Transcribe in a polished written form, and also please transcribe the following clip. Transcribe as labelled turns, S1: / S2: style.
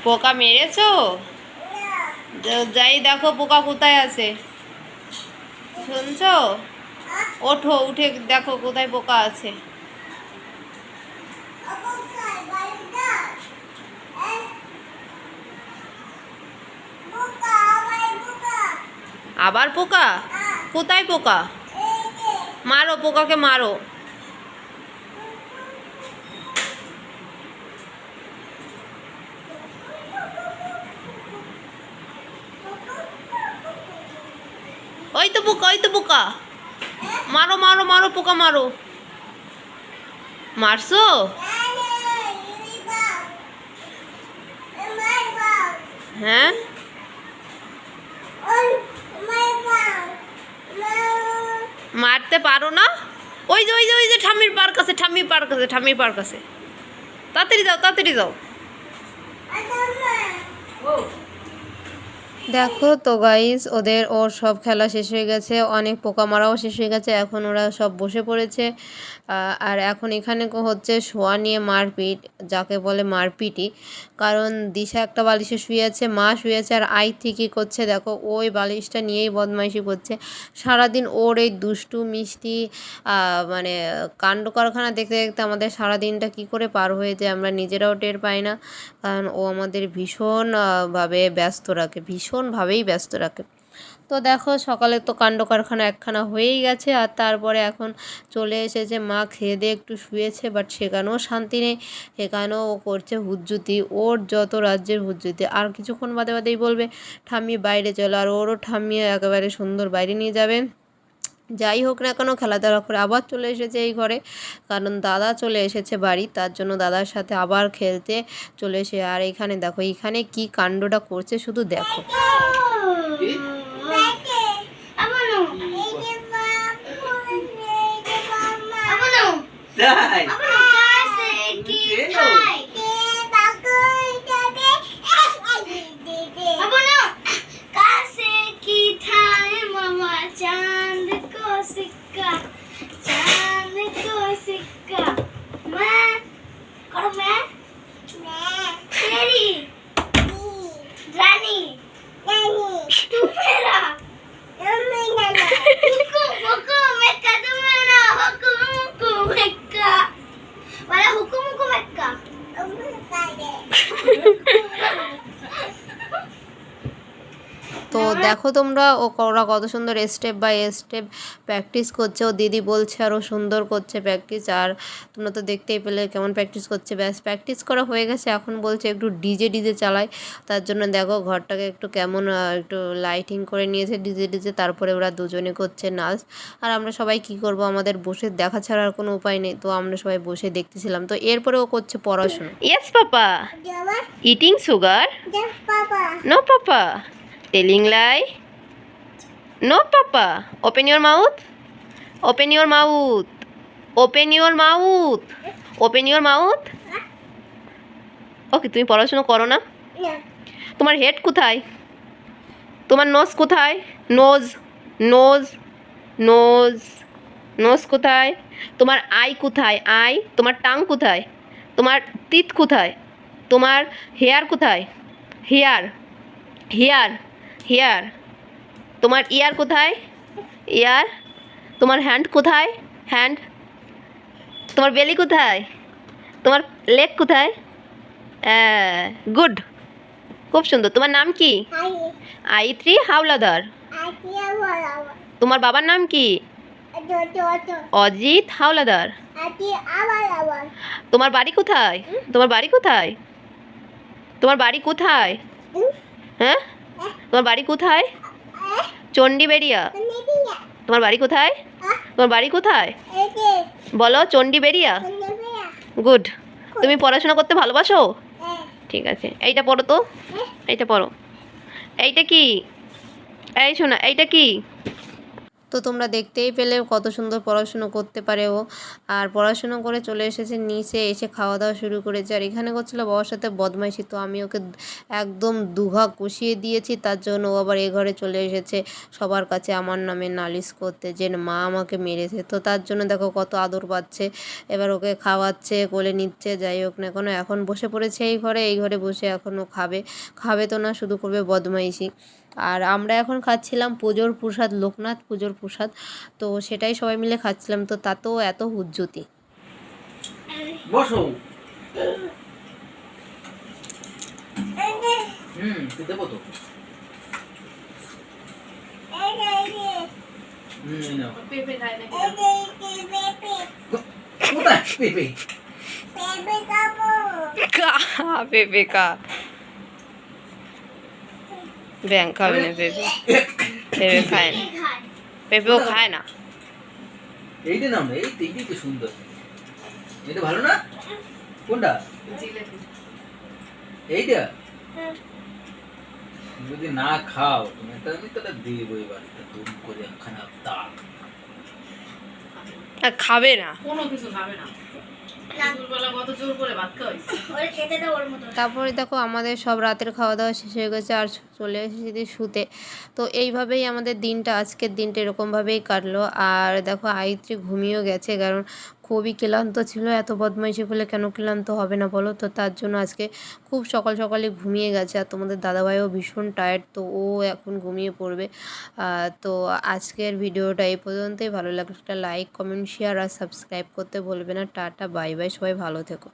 S1: পোকা মেরেছো? যাই দেখো পোকা কোথায় আছে, শুনছো? ওঠো, উঠে দেখো কোথায় পোকা আছে। আবার পোকা? কোথায় পোকা? মারো পোকাকে, মারো। ওই তো পোকা, ওই তো পোকা। মারো মারো মারো, পোকা মারো। মারছো? হ্যাঁ, মারতে পারো না? ওই যে ওই যে ওই যে ঠাম্মির পার্ক আছে, ঠাম্মির পার্ক আছে, ঠাম্মির পার্ক আছে। তাড়াতাড়ি যাও, তাড়াতাড়ি যাও। দেখো তো গাইস, ওর সব খেলা শেষ হয়ে গেছে, অনেক পোকা মারাও শেষ হয়ে গেছে। এখন ওরা সব বসে পড়েছে। আর এখন এখানে হচ্ছে শোয়া নিয়ে মারপিট, যাকে বলে মারপিটই। কারণ দিশা একটা বালিশে শুয়ে আছে, মা শুয়ে আছে, আর আইথি কী করছে দেখো, ওই বালিশটা নিয়েই বদমাইশি করছে সারাদিন। ওর এই দুষ্টু মিষ্টি মানে কাণ্ড কারখানা দেখতে দেখতে আমাদের সারাদিনটা কী করে পার হয়ে যায় আমরা নিজেরাও টের পাই না। কারণ ও আমাদের ভীষণভাবে ব্যস্ত রাখে, ভীষণভাবেই ব্যস্ত রাখে। তো দেখো সকালে তো কাণ্ড কারখানা একখানা হয়েই গেছে, আর তারপরে এখন চলে এসেছে মা, খেয়ে দিয়ে একটু শুয়েছে, বাট সেখানেও শান্তি নেই। সেখানেও ও করছে হুজ্জুতি, ওর যত রাজ্যের হুজ্জুতি। আর কিছুক্ষণ বাদে বাদেই বলবে ঠাম্মি বাইরে চলো, আর ওরও ঠাম্মি একেবারে সুন্দর বাইরে নিয়ে যাবে। যাই হোক না কেন, খেলাধুলা করে আবার চলে এসেছে এই ঘরে, কারণ দাদা চলে এসেছে বাড়ি, তার জন্য দাদার সাথে আবার খেলতে চলে এসে। আর এইখানে দেখো, এইখানে কি কাণ্ডটা করছে শুধু দেখো। তো দেখো তোমরা, ওরা কত সুন্দর স্টেপ বাই স্টেপ প্র্যাকটিস করছে। ও দিদি বলছে আরও সুন্দর করছে প্র্যাকটিস, আর তোমরা তো দেখতেই পেলে কেমন প্র্যাকটিস করছে। ব্যাস প্র্যাকটিস করা হয়ে গেছে, এখন বলছে একটু ডিজে চালাই। তার জন্য দেখো ঘরটাকে একটু কেমন একটু লাইটিং করে নিয়েছে ডিজে। তারপরে ওরা দুজনে করছে নাচ। আর আমরা সবাই কি করব, আমাদের বসে দেখা ছাড়া আর কোনো উপায় নেই, তো আমরা সবাই বসে দেখতেছিলাম। তো এরপরে ও করছে পড়াশোনা। Yes papa, eating sugar, no papa, telling lie, no papa, open your mouth, open your mouth, open your mouth, open your mouth. ওকে, তুমি পড়াশোনা করো না? তোমার হেড কোথায়? তোমার নোজ কোথায়? নোজ নোজ নোজ নোজ কোথায়? তোমার আই কোথায়? আই। তোমার টাং কোথায়? তোমার টিথ কোথায়? তোমার হেয়ার কোথায়? Hair, hair, hair. তোমার ইয়ার কোথায়? ইয়ার। তোমার হ্যান্ড কোথায়? হ্যান্ড। তোমার বেলি কোথায়? তোমার লেগ কোথায়? গুড, খুব সুন্দর। তোমার নাম কি? আইত্রি হাওলাদার। তোমার বাবার নাম কি? অজিত হাওলাদার। তোমার বাড়ি কোথায়? তোমার বাড়ি কোথায়? তোমার বাড়ি কোথায়? হ্যাঁ, তোমার বাড়ি কোথায়? চণ্ডীবেড়িয়া। তোমার বাড়ি কোথায়? তোমার বাড়ি কোথায় বলো? চণ্ডীবেড়িয়া। গুড। তুমি পড়াশোনা করতে ভালোবাসো? ঠিক আছে, এইটা পড়ো তো, এইটা পড়ো। এইটা কি? এই শোনা, এইটা কি? তো তোমরা দেখতেই পেলে কত সুন্দর পড়াশুনো করতে পারে ও। আর পড়াশুনো করে চলে এসেছে নিচে, এসে খাওয়া দাওয়া শুরু করেছে। আর এখানে করছিল বাবার সাথে বদমাইশি, তো আমি ওকে একদম দুঘা কষিয়ে দিয়েছি। তার জন্য ও আবার এ ঘরে চলে এসেছে সবার কাছে আমার নামে নালিশ করতে যে মা আমাকে মেরেছে। তো তার জন্য দেখো কত আদর পাচ্ছে। এবার ওকে খাওয়াচ্ছে, কোলে নিচ্ছে, যাই হোক না কেন এখন বসে পড়েছে এই ঘরে বসে এখনও খাবে। খাবে তো না, শুধু করবে বদমাইশি। আর আমরা এখন খাচ্ছিলাম পুজোর প্রসাদ, লোকনাথ পুজোর প্রসাদ। তো সেটাই সবাই মিলে খাচ্ছিলাম। তো তাতেও এত হুজ্জুতি।
S2: বসো। দেবো তো।
S1: পেঁপে খায় না
S2: কোথায় পেঁপে?
S1: পেঁপে খা, ব্যাং খাবে না পেঁপে, পেঁপে খায় না, পেঁপেও খায় না।
S2: এইটা নাম না, এইটাই তো সুন্দর। এটা ভালো না? কোনটা? এইটা যদি না খাও তুমি, আমি তোটা দিব এবার দুম করে একখানা দাগ।
S1: খাবে না,
S3: কোনো কিছু খাবে না।
S1: তারপরে দেখো আমাদের সব রাতের খাওয়া দাওয়া শেষ হয়ে গেছে আর চলে এসেছি শুতে। তো এইভাবেই আমাদের দিনটা, আজকের দিনটা এরকমভাবেই কাটলো। আর দেখো আইত্রি ঘুমিয়েও গেছে, কারণ খুবই ক্লান্ত ছিল। এত বদমাইশি করলে কেন ক্লান্ত হবে না বলো? তো তার জন্য আজকে খুব সকাল সকালে ঘুমিয়ে গেছে। আর তোমাদের দাদাভাইও ভীষণ টায়ার্ড, তো ও এখন ঘুমিয়ে পড়বে। তো আজকের ভিডিওটা এই পর্যন্তই। ভালো লাগলে একটা লাইক, কমেন্ট, শেয়ার আর সাবস্ক্রাইব করতে ভুলবে না। টাটা, বাই বাই, সবাই ভালো থেকো।